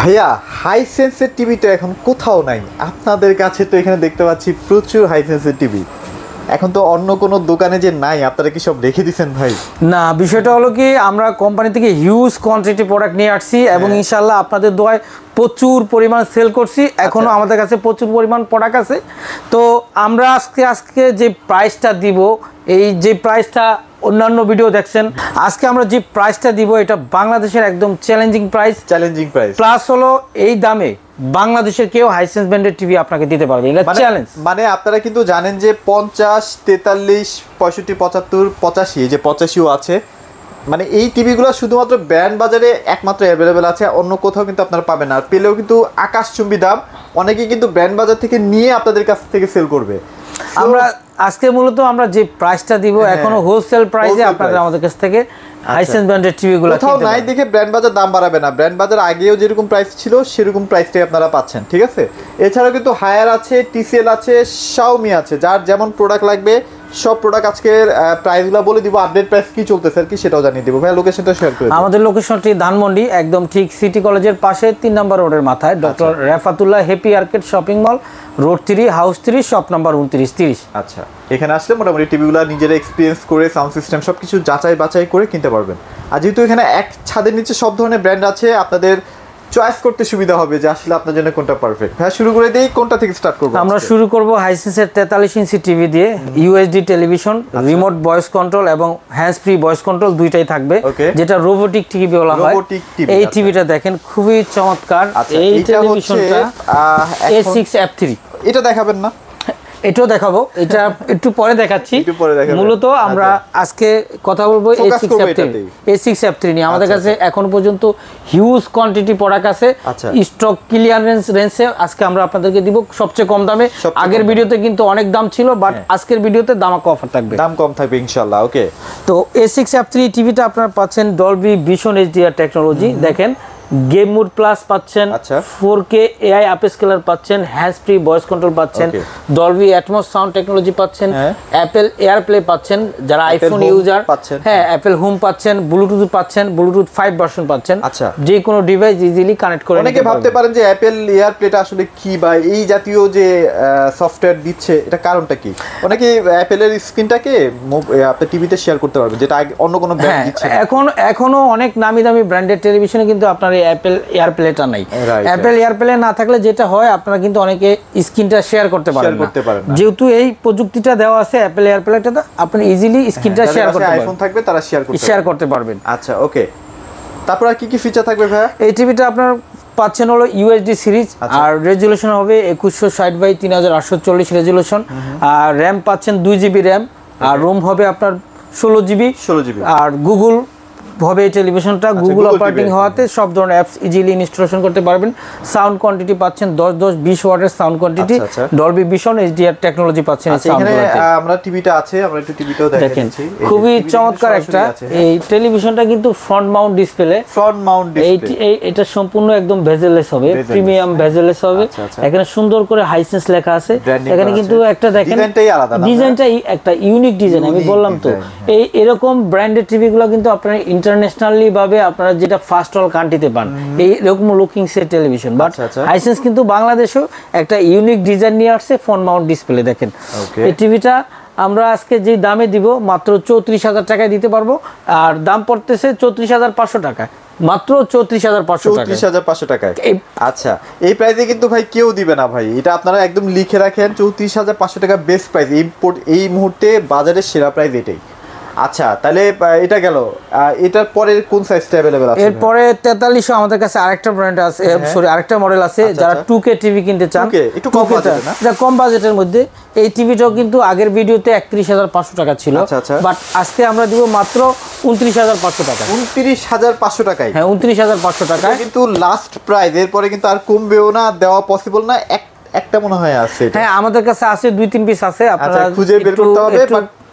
ভাইয়া হাইসেন্সের টিভি তো এখন কোথাও নাই, আপনাদের কাছে তো এখানে দেখতে পাচ্ছি প্রচুর হাইসেন্সের টিভি। এখন তো অন্য কোনো দোকানে যে নাই, আপনারা কি সব রেখে দিচ্ছেন ভাই? না, বিষয়টা হলো কি, আমরা কোম্পানি থেকে হিউজ কোয়ান্টিটি প্রোডাক্ট নিয়ে আসছি এবং ইনশাল্লাহ আপনাদের দোয়ায় প্রচুর পরিমাণ সেল করছি। এখনও আমাদের কাছে প্রচুর পরিমাণ প্রোডাক্ট আছে। তো আমরা আজকে যে প্রাইসটা দিব, এই যে প্রাইসটা অন্যান্য ভিডিও দেখছেন, আজকে আমরা যে প্রাইসটা দিব এটা বাংলাদেশের একদম চ্যালেঞ্জিং প্রাইস। প্লাস হলো এই দামে বাংলাদেশের কেউ হাইসেন্স ব্র্যান্ডের টিভি আপনাকে দিতে পারবে, এটা চ্যালেঞ্জ। মানে আপনারা কিন্তু জানেন যে 50, 43, 65, 75, 85, এই যে 85ও আছে। মানে এই টিভিগুলো শুধুমাত্র ব্র্যান্ড বাজারে একমাত্র অ্যাভেলেবেল আছে, অন্য কোথাও কিন্তু আপনারা পাবেন না। আর পেলেও কিন্তু আকাশচুম্বী দাম, অনেকেই কিন্তু ব্র্যান্ড বাজার থেকে নিয়ে আপনাদের কাছ থেকে সেল করবে। আমরা আজকে মূলত আমরা যে প্রাইসটা দিব এখনো হোলসেল প্রাইসে আপনাদের আমাদের কাছ থেকে হাইসেন্স ব্র্যান্ডের টিভিগুলো কোথাও নাই দেখে ব্র্যান্ড বাজার দাম বাড়াবে না। ব্র্যান্ড বাজার আগেও যেরকম প্রাইস ছিল সেরকম প্রাইসটাই আপনারা পাচ্ছেন, ঠিক আছে? এছাড়াও কিন্তু হায়ার আছে, টিসিএল আছে, শাওমি আছে। যার যেমন প্রোডাক্ট লাগবে সব প্রোডাক্ট আজকের প্রাইসগুলো বলে দিব। আপডেট প্রাইস কি চলতেছে আর কি সেটাও জানিয়ে দিব। ভাই লোকেশনটা শেয়ার করে দিন। আমাদের লোকেশনটি ধানমন্ডি, একদম ঠিক সিটি কলেজের পাশে 3 নম্বর রোডের মাথায় doctor Rafatullah happy arcade shopping mall, road 3, house 3, shop number 2930। আচ্ছা, এখানে আসলে মোটামুটি টিভিগুলো নিজেরা এক্সপিরিয়েন্স করে সাউন্ড সিস্টেম সবকিছু যাচাই বাছাই করে কিনতে পারবেন। আর যেহেতু এখানে এক ছাদের নিচে সব ধরনের ব্র্যান্ড আছে, আপনাদের চয়েস করতে সুবিধা হবে যে আসলে আপনার জন্য কোনটা পারফেক্ট। হ্যাঁ, শুরু করে দেই, কোনটা থেকে স্টার্ট করব? আমরা শুরু করব হাইসেন্সের 43 ইঞ্চি টিভি দিয়ে। USD television, remote voice control এবং হ্যান্ডস ফ্রি ভয়েস কন্ট্রোল দুইটাই থাকবে, যেটা রোবোটিক টিভি বলা হয়। এই টিভিটা দেখেন খুবই চমৎকার। এই টেলিভিশনটা A6F3। এটা দেখাবেন না? এটাও দেখাবো, এটা একটু পরে দেখাচ্ছি। মূলত আমরা আজকে কথা বলবো A6F3 নিয়ে। আমাদের কাছে এখন পর্যন্ত হিউজ কোয়ান্টিটি প্রোডাক্ট আছে, স্টক ক্লিয়ারেন্স রেঞ্জে আজকে আমরা আপনাদেরকে দিব সবচেয়ে কম দামে। আগের ভিডিওতে কিন্তু অনেক দাম ছিল, বাট আজকের ভিডিওতে দামাকা অফার থাকবে, দাম কম থাকবে ইনশাআল্লাহ। ওকে, তো A6F3 টিভিটা আপনারা পাচ্ছেন ডলবি ভিশন HDR টেকনোলজি। দেখেন গেম মোড প্লাস পাচ্ছেন, 4K AI আপস্কেলার পাচ্ছেন, হ্যান্ডস ফ্রি ভয়েস কন্ট্রোল পাচ্ছেন, ডলবি অ্যাটমস সাউন্ড টেকনোলজি পাচ্ছেন, অ্যাপেল এয়ারপ্লে পাচ্ছেন যারা আইফোন ইউজার, হ্যাঁ অ্যাপেল হোম পাচ্ছেন, ব্লুটুথ পাচ্ছেন, ব্লুটুথ 5 ভার্সন পাচ্ছেন। আচ্ছা, যে কোনো ডিভাইস ইজিলি কানেক্ট করে। অনেকে ভাবতে পারেন যে অ্যাপেল এয়ারপ্লেটা আসলে কি বা এই জাতীয় যে সফটওয়্যার দিচ্ছে এটা কারণটা কি? অনেকে অ্যাপেলের স্ক্রিনটাকে আপনার টিভিতে শেয়ার করতে পারবে, যেটা অন্য কোনো ব্র্যান্ড দিচ্ছে না। এখনো অনেক নামি দামি ব্র্যান্ডেড টেলিভিশনে কিন্তু আপনার অ্যাপেল এয়ারপ্লেটা নাই। অ্যাপেল এয়ারপ্লে না থাকলে যেটা হয়, আপনারা কিন্তু অনেকে স্ক্রিনটা শেয়ার করতে পারেন না। যেহেতু এই প্রযুক্তিটা দেওয়া আছে অ্যাপেল এয়ারপ্লেটাতে, আপনি ইজিলি স্ক্রিনটা শেয়ার করতে পারবেন। আইফোন থাকবে তারা শেয়ার করতে পারবেন। আচ্ছা, ওকে। তারপর আর কি কি ফিচার থাকবে ভাইয়া? এই টিভিটা আপনার পাচ্ছেন হলো ইউএসডি সিরিজ, আর রেজুলেশন হবে 2160x3840 রেজুলেশন, আর র্যাম পাচ্ছেন 2GB র্যাম, আর রোম হবে আপনার 16GB। আর গুগল হবে এই টেলিভিশনটা, গুগল অপারেটিং হওয়াতে সব ধরনের অ্যাপস ইজিলি ইনস্টলেশন করতে পারবেন। সাউন্ড কোয়ান্টিটি পাচ্ছেন 10-20 ওয়াটের sound quantity, Dolby vision HDR technology পাচ্ছেন। এখানে আমরা টিভিটা আছে, আমরা একটু টিভিটাও দেখাচ্ছি। খুবই চমৎকার একটা এই টেলিভিশনটা, কিন্তু ফ্রন্ট মাউন্ট ডিসপ্লে। এটা সম্পূর্ণ একদম ভেজেললেস হবে, প্রিমিয়াম ভেজেললেস হবে। এখানে সুন্দর করে হাইসেন্স লেখা আছে। এখানে কিন্তু একটা দেখেন ডিজাইনটাই একটা ইউনিক ডিজাইন। আমি বললাম তো এই এরকম ব্র্যান্ডেড টিভিগুলো কিন্তু আপনারা ইন্টারন্যাশনালি ভাবে আপনারা যেটা ফার্স্ট অল কান্ট্রিতে পান, এই এরকম looking set television. But Hisense কিন্তু বাংলাদেশেও একটা ইউনিক ডিজাইন নিয়ে আসছে, ফ্রন্ট মাউন্ট ডিসপ্লে। দেখেন এই টিভিটা আমরা আজকে যে দামে দিব মাত্র 34,000 টাকায় দিতে পারবো, আর দাম পড়তেছে 34,500 টাকা, মাত্র 34,500 টাকায়। আচ্ছা, এই প্রাইসে কিন্তু ভাই কেউ দিবে না ভাই, এটা আপনারা একদম লিখে রাখেন। 34,500 টাকা বেস্ট প্রাইস, এই মুহূর্তে বাজারের সেরা প্রাইস এটাই। আচ্ছা, তাহলে এটা গেল। এটার পরে কোন সাইজটা अवेलेबल আছে? এরপরে 4300 আমাদের কাছে আরেকটা ব্র্যান্ড আছে, সরি আরেকটা মডেল আছে। যারা 2K টিভি কিনতে চান, একটু কম বাজেটে না, এটা কম বাজেটের মধ্যে। এই টিভিটাও কিন্তু আগের ভিডিওতে 31,500 টাকা ছিল, বাট আজকে আমরা দিব মাত্র 29,500 টাকা। 29,500 টাকায়? হ্যাঁ, 29,500 টাকা কিন্তু লাস্ট প্রাইস। এরপরে কিন্তু আর কমবেও না, দেওয়া পসিবল না। একটা মনে হয় আছে। হ্যাঁ, আমাদের কাছে আছে 2-3 পিস আছে, আপনারা খুঁজে বের করতে হবে।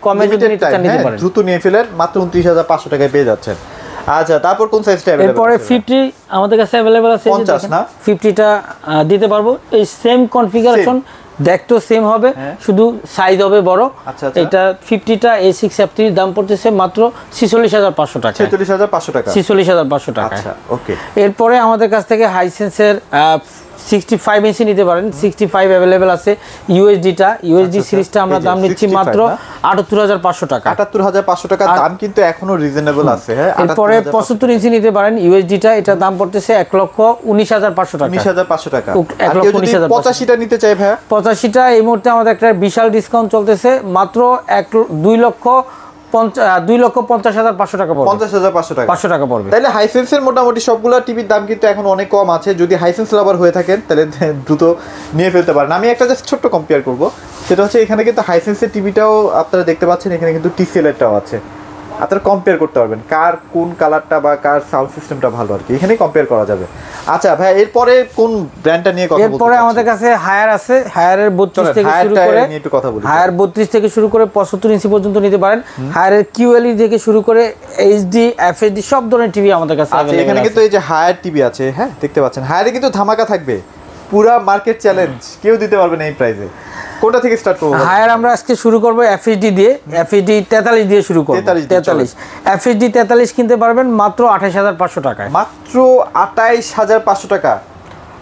কমে যদি নিতে চান নিতে পারেন, দ্রুত নিয়ে ফেলেন, মাত্র 29,500 টাকায় পেয়ে যাচ্ছেন। আচ্ছা, তারপর কোন সাইজটা अवेलेबल? এরপরে 50 আমাদের কাছে अवेलेबल আছে। 50 না? 50টা দিতে পারবো। এই সেম কনফিগারেশন দেখতো সেম হবে, শুধু সাইজ হবে বড়। এটা 50টা A6 F3 দাম পড়তেছে মাত্র 46500 টাকা। 46500 টাকা, 46500 টাকা। আচ্ছা ওকে। এরপরে আমাদের কাছ থেকে হাইসেন্সের 65 ইঞ্চি নিতে পারেন, 65 अवेलेबल আছে। ইউএসডি সিরিজটা আমরা দাম নিচ্ছি মাত্র 78500 টাকা। 78500 টাকা দাম কিন্তু এখনো রিজনেবল আছে। হ্যাঁ, এরপরে 75 ইঞ্চি নিতে পারেন ইউএসডিটা, এটা দাম পড়তেছে 1,19,500 টাকা। 19500 টাকা। আর কেউ যদি 85টা নিতে চায় ভাই, 85টা এই মুহূর্তে আমাদের একটা বিশাল ডিসকাউন্ট চলতেছে, মাত্র 2,50,500 টাকা পড়বে। 50500 টাকা, 500 টাকা পড়বে। তাহলে হাইসেন্সের মোটামুটি সবগুলা টিভির দাম কিন্তু এখন অনেক কম আছে। যদি হাইসেন্স লাভার হয়ে থাকেন তাহলে দ্রুত নিয়ে ফেলতে পারেন। আমি একটা জাস্ট ছোট্ট কম্পেয়ার করব, সেটা হচ্ছে এখানে কিন্তু হাইসেন্সের টিভিটাও আপনারা দেখতে পাচ্ছেন, এখানে কিন্তু টিসিএলটাও আছে। আপনারা কম্পেয়ার করতে পারবেন কার কোন কালারটা বা কার সাউন্ড সিস্টেমটা ভালো আর কি, এখানেই কম্পেয়ার করা যাবে। আচ্ছা ভাই, এরপরে কোন ব্র্যান্ডটা নিয়ে কথা বলতে? এরপরে আমাদের কাছে হায়ার আছে, হায়ারের 32 থেকে শুরু করে একটু কথা বলি। হায়ার 32 থেকে শুরু করে 75 ইঞ্চি পর্যন্ত নিতে পারেন। হায়ারের কিউএলই থেকে শুরু করে এইচডি, এফএইচডি সব ধরনের টিভি আমাদের কাছে আছে। এখানে কিন্তু এই যে হায়ার টিভি আছে, হ্যাঁ দেখতে পাচ্ছেন। হায়ারে কিন্তু ধামাকা থাকবে, পুরা মার্কেট চ্যালেঞ্জ, কেউ দিতে পারবে না এই প্রাইসে। কোনটা থেকে স্টার্ট করব? হায়ার আমরা আজকে শুরু করব এফএইচডি দিয়ে, এফএইচডি 43 দিয়ে শুরু করব। 43 এফএইচডি 43 কিনতে পারবেন মাত্র 28500 টাকায়। মাত্র 28500 টাকা।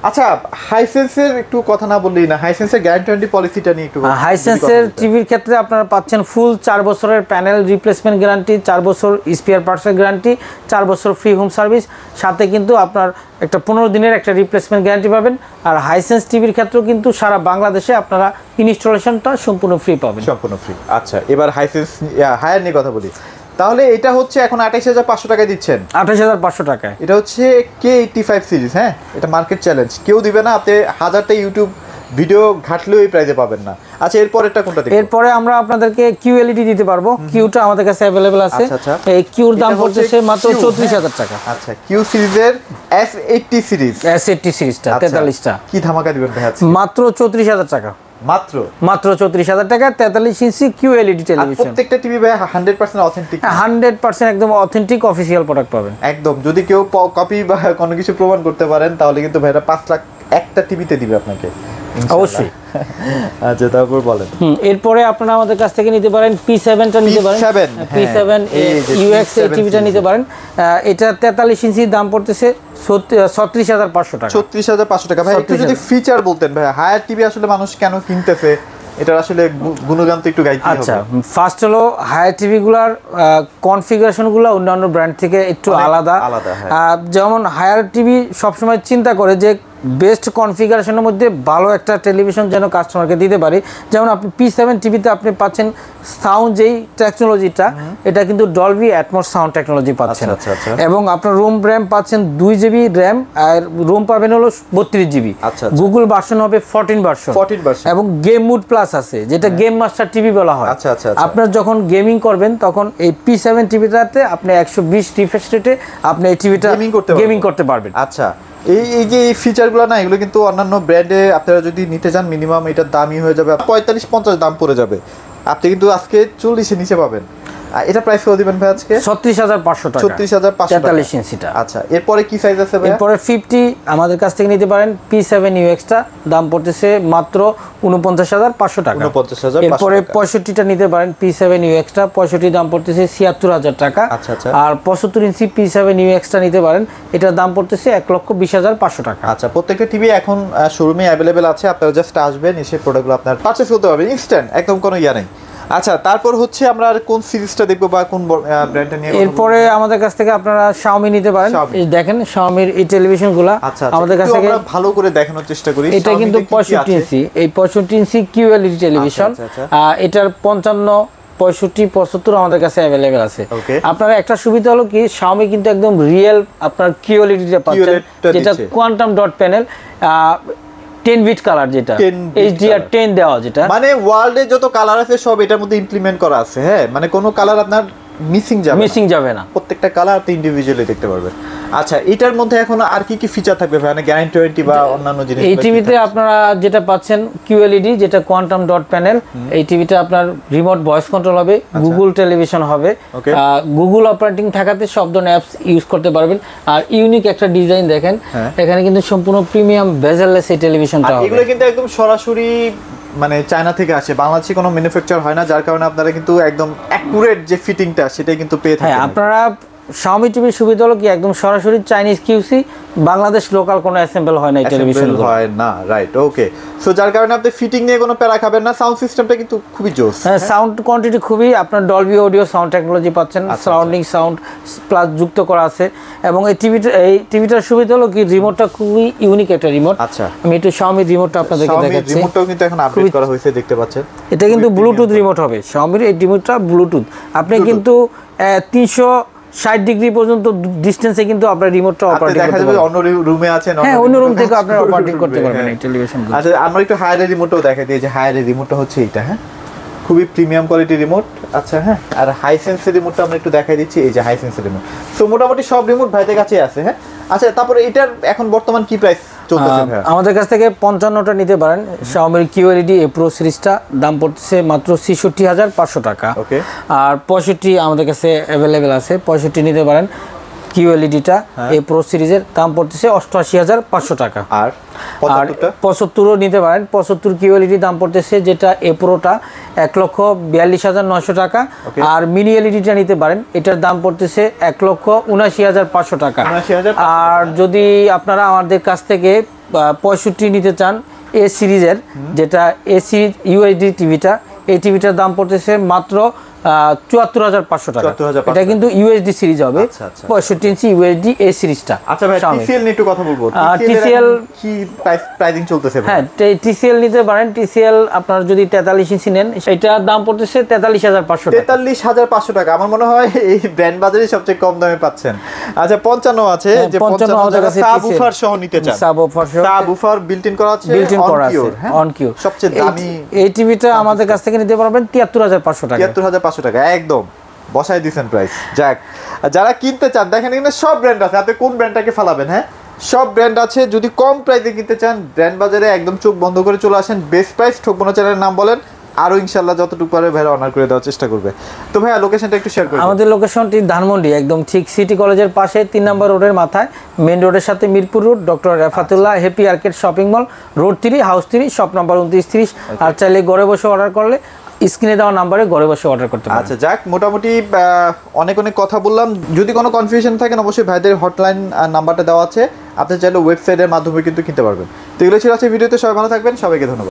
আচ্ছা, হাইসেন্সের একটু কথা না বললেই না, হাইসেন্সের গ্যারান্টি পলিসিটা নিয়ে একটু। হাইসেন্সের টিভির ক্ষেত্রে আপনারা পাচ্ছেন ফুল 4 বছরের প্যানেল রিপ্লেসমেন্ট গ্যারান্টি, 4 বছর স্পেয়ার পার্টসের গ্যারান্টি, 4 বছর ফ্রি হোম সার্ভিস, সাথে কিন্তু আপনার একটা 15 দিনের একটা রিপ্লেসমেন্ট গ্যারান্টি পাবেন। আর হাইসেন্স টিভির ক্ষেত্রেও কিন্তু সারা বাংলাদেশে আপনারা ইনস্টলেশনটা সম্পূর্ণ ফ্রি পাবেন। সম্পূর্ণ ফ্রি। আচ্ছা, এবার হাইসেন্স হায়ার নিয়ে কথা বলি। তাহলে এটা হচ্ছে এখন 28500 টাকায় দিচ্ছেন। 28500 টাকায়। এটা হচ্ছে K85 সিরিজ। হ্যাঁ, এটা মার্কেট চ্যালেঞ্জ, কেউ দিবে না। আপনি হাজারটা ইউটিউব ভিডিও ঘাটলেও এই প্রাইসে পাবেন না। আচ্ছা, এরপরেরটা কোনটা দেখব? এরপরে আমরা আপনাদেরকে কিউএলইডি দিতে পারবো। কিউটা আমাদের কাছে अवेलेबल আছে। এই কিউর দাম পড়ছে মাত্র 34000 টাকা। আচ্ছা, কিউ সিরিজের S80 সিরিজ, S80 সিরিজটা 43টা কি ধামাকা দিবেন ভাই আজকে? মাত্র 34000 টাকা। মাত্র 34000 টাকা 43 ইঞ্চি কিউএলইডি টেলিভিশন। প্রত্যেকটা টিভি ভাই 100% অথেন্টিক। 100% একদম অথেন্টিক অফিশিয়াল প্রোডাক্ট পাবেন। একদম, যদি কেউ কপি বা কোনো কিছু প্রমাণ করতে পারেন তাহলে কিন্তু ভাইরা 5 লাখ একটা টিভিতে দিবে আপনাকে অবশ্যই। আচ্ছা, তারপর বলেন। এরপরে আপনারা আমাদের কাছ থেকে নিতে পারেন P7টা নিতে পারেন। P7 UX এই টিভিটা নিতে পারেন। এটা 43 ইঞ্চি দাম পড়তেছে 36500 টাকা। 36500 টাকা। ভাই একটু যদি ফিচার বলতেন ভাই, হায়ার টিভি আসলে মানুষ কেন কিনতেছে, এটার আসলে গুণগান তো একটু গাইতে হবে। আচ্ছা, ফার্স্ট হলো হায়ার টিভিগুলোর কনফিগারেশনগুলো অন্যান্য ব্র্যান্ড থেকে একটু আলাদা। যেমন হায়ার টিভি সবসময় চিন্তা করে যে বেস্ট কনফিগারেশনের মধ্যে ভালো একটা টেলিভিশন যেন কাস্টমারকে দিতে পারি। যেমন আপনি P7 টিভিতে আপনি পাচ্ছেন সাউন্ড যেই টেকনোলজিটা, এটা কিন্তু ডলবি অ্যাটমস সাউন্ড টেকনোলজি পাচ্ছেন। এবং আপনার রুম র্যাম পাচ্ছেন 2 জিবি র্যাম, আর রুম পাবেন হলো 32 জিবি। গুগল ভার্সন হবে 14 ভার্সন। এবং গেম মুড প্লাস আছে, যেটা গেম মাস্টার টিভি বলা হয়। আপনার যখন গেমিং করবেন তখন এই P7 টিভিটাতে আপনি 120 রিফ্রেশ রেটে আপনি এই টিভিটা গেমিং করতে পারবেন। আচ্ছা, এই যে এই ফিচারগুলো না, এগুলো কিন্তু অন্যান্য ব্র্যান্ডে আপনারা যদি নিতে চান মিনিমাম এটার দামই হয়ে যাবে 45-50 দাম পড়ে যাবে। আপনি কিন্তু আজকে 40-এর নিচে পাবেন। এটা প্রাইস কত দিবেন ভাই আজকে? 36500 টাকা। 36500 টাকা 43 ইঞ্চিটা। আচ্ছা, এরপরে কি সাইজ আছে ভাই? এরপরে 50 আমাদের কাছ থেকে নিতে পারেন P7 UX-টা দাম পড়তেছে মাত্র 49500 টাকা। 49500। এরপরে 65টা নিতে পারেন P7 UX-টা, 65 দাম পড়তেছে 76000 টাকা। আচ্ছা। আর 75 ইঞ্চি P7 UX-টা নিতে পারেন, এটার দাম পড়তেছে 1,20,500 টাকা। আচ্ছা, প্রত্যেকটা টিভি এখন শোরুমে अवेलेबल আছে, আপনারা জাস্ট আসবেন, এসে প্রোডাক্টগুলো আপনারা পারচেজ করতে পারবেন ইনস্ট্যান্ট, একদম কোনো ইয়া নেই। আচ্ছা, তারপর হচ্ছে আমরা আর কোন সিরিজটা দেখবো বা কোন ব্র্যান্ডটা নিয়ে? এরপরে আমাদের কাছ থেকে আপনারা Xiaomi নিতে পারেন। এই দেখেন Xiaomi এই টেলিভিশনগুলো আমাদের কাছ থেকে ভালো করে দেখানোর চেষ্টা করি। এটা কিন্তু 65 ইঞ্চি, এই 65 ইঞ্চি QLED টেলিভিশন। এটার 55, 65, 75 আমাদের কাছে अवेलेबल আছে। আপনারা একটা সুবিধা হলো কি, Xiaomi কিন্তু একদম রিয়েল আপনার QLED-টা পাচ্ছেন, যেটা quantum dot panel 10 bit colour, যেটা HDR10 দেওয়া, যেটা মানে ওয়ার্ল্ডে যত কালার আছে সব এটার মধ্যে ইমপ্লিমেন্ট করা আছে। হ্যাঁ, মানে কোনো কালার আপনার মিসিং যাবে না, প্রত্যেকটা কালার আপনি ইন্ডিভিজুয়ালি দেখতে পারবেন। আচ্ছা, এটার মধ্যে এখন আর কি ফিচার থাকবে ভাই, মানে গ্যারান্টি ওয়ারেন্টি বা অন্যান্য জিনিস? এই টিভিতে আপনারা যেটা পাচ্ছেন QLED, যেটা কোয়ান্টাম ডট প্যানেল। এই টিভিতে আপনার রিমোট ভয়েস কন্ট্রোল হবে, গুগল টেলিভিশন হবে, গুগল অপারেটিং থাকাতে সব ধরনের অ্যাপস ইউজ করতে পারবেন। আর ইউনিক একটা ডিজাইন দেখেন, এখানে কিন্তু সম্পূর্ণ প্রিমিয়াম বেজেললেস এই টেলিভিশনটা হবে। এগুলো কিন্তু একদম সরাসরি মানে চায়না থেকে আসে, বাংলাদেশে কোনো ম্যানুফ্যাকচার হয় না, যার কারণে আপনারা কিন্তু একদম অ্যাকুরেট যে ফিটিংটা সেটাই কিন্তু পেয়ে থাকেন। হ্যাঁ, আপনারা Xiaomi টিভির সুবিধা হলো কি একদম সরাসরি চাইনিজ কিউসি, বাংলাদেশ লোকাল কোনো অ্যাসেম্বল হয় না এই টেলিভিশন হয় না, রাইট, ওকে। সো যার কারণে আপনি ফিটিং নিয়ে কোনো প্যারা খাবেন না। সাউন্ড সিস্টেমটা কিন্তু খুবই জোস। হ্যাঁ, সাউন্ড কোয়ান্টিটি খুবই, আপনার ডলবি অডিও সাউন্ড টেকনোলজি পাচ্ছেন, সারাউন্ডিং সাউন্ড প্লাস যুক্ত করা আছে। এবং এই টিভিটার সুবিধা হলো কি রিমোটটা খুবই ইউনিক একটা রিমোট। আচ্ছা, আমি একটু Xiaomi রিমোটটা আপনাদেরকে দেখাচ্ছি। রিমোটটাও কিন্তু এখন আপডেট করা হয়েছে, দেখতে পাচ্ছেন। এটা কিন্তু ব্লুটুথ রিমোট হবে, Xiaomi এই রিমোটটা ব্লুটুথ। আপনি কিন্তু 360 ডিগ্রি পর্যন্ত ডিসটেন্সে কিন্তু আপনার রিমোটটা অপারেটিং করতে পারবেন। অন্য রুমে আছেন, হ্যাঁ, অন্য রুম থেকে আপনারা অপারেটিং করতে পারবেন এই টেলিভিশনগুলো। আচ্ছা, আমরা একটু হায়ার রিমোটও দেখাই দিই। যে হায়ার রিমোটটা হচ্ছে এইটা, হ্যাঁ, খুবই প্রিমিয়াম কোয়ালিটি রিমোট। আচ্ছা, হ্যাঁ, আর হাইসেন্সের রিমোটটা আমরা একটু দেখাই দিচ্ছি। এই যে হাইসেন্সের রিমোট, সো মোটামুটি সব রিমোট ভাইদের কাছে আছে। হ্যাঁ, আচ্ছা, তারপরে এটার এখন বর্তমান কি প্রাইস চলতেছে ভাই? আমাদের কাছ থেকে 55টা নিতে পারেন Xiaomi QLED A Pro সিরিজটা, দাম পড়তেছে মাত্র 66,500 টাকা। ওকে। আর 65 আমাদের কাছে অ্যাভেলেবেল আছে, 65 নিতে পারেন। QLEDটা A Pro সিরিজের দাম পড়তেছে 88,500 টাকা। আর 75ও নিতে পারেন। 75 QLED দাম পড়তেছে, যেটা A Proটা 1,42,900 টাকা। আর মিনি এলইডিটা নিতে পারেন, এটার দাম পড়তেছে 1,79,500 টাকা। আর যদি আপনারা আমাদের কাছ থেকে 65 নিতে চান A সিরিজের, যেটা A সিরিজ UHD টিভিটা, এই টিভিটার দাম পড়তেছে মাত্র 74,500 টাকা। এটা কিন্তু UHD সিরিজ হবে, 65 ইঞ্চি UHD A সিরিজটা। আচ্ছা ভাই, TCL নিয়ে একটু কথা বলবো। TCL কি প্রাইসিং চলতেছে? হ্যাঁ, TCL নিতে পারেন। TCL আপনার যদি 43 ইঞ্চি নেন, সেটার দাম পড়তেছে 43,500 টাকা। 43,500 টাকা, আমার মনে হয় এই ব্র্যান্ড বাজারে সবচেয়ে কম দামে পাচ্ছেন। আচ্ছা, 55 আছে, যে 55 আমাদের কাছে সাবউফার সহ নিতে চান। সাবউফার বিল্ট ইন করা আছে, বিল্ট-ইন করা আছে, অন কিউ। সবচেয়ে দামি এই টিভিটা আমাদের কাছ থেকে নিতে পারবেন 73,500 টাকা। 73,500 টাকা, একদম বসাই দিয়েছেন প্রাইস। যাক, যারা কিনতে চান দেখেন এখানে সব ব্র্যান্ড আছে, আপনি কোন ব্র্যান্ডটাকে ফালাবেন? হ্যাঁ, সব ব্র্যান্ড আছে। যদি কম প্রাইসে কিনতে চান, ব্র্যান্ড বাজারে একদম চোখ বন্ধ করে চলে আসেন। বেস্ট প্রাইস ঠকবনা চ্যানেলের নাম বলেন, আরো ইনশাআল্লাহ যতটুকু পারে ভাইরা অনার করে দেওয়ার চেষ্টা করবে। তো ভাইয়া লোকেশনটা একটু শেয়ার করুন। আমাদের লোকেশনটি ধানমন্ডি, একদম ঠিক সিটি কলেজের পাশে 3 নম্বর রোডের মাথায়, মেইন রোডের সাথে Mirpur road, doctor Refatullah happy arcade shopping mall, road 3, house 3, shop number 2930। আর চাইলে ঘরে বসে অর্ডার করলে স্ক্রিনে দেওয়া নাম্বারে ঘরে বসে অর্ডার করতে পারেন। আচ্ছা, যাক, মোটামুটি অনেক কথা বললাম। যদি কোনো কনফিউশন থাকেন, অবশ্যই ভাইদের হটলাইন নাম্বারটা দেওয়া আছে, আপনি চাইলে ওয়েবসাইটের মাধ্যমে কিন্তু কিনতে পারবেন। তো এগুলো ছিল আজকে ভিডিওতে। সবাই ভালো থাকবেন, সবাইকে ধন্যবাদ।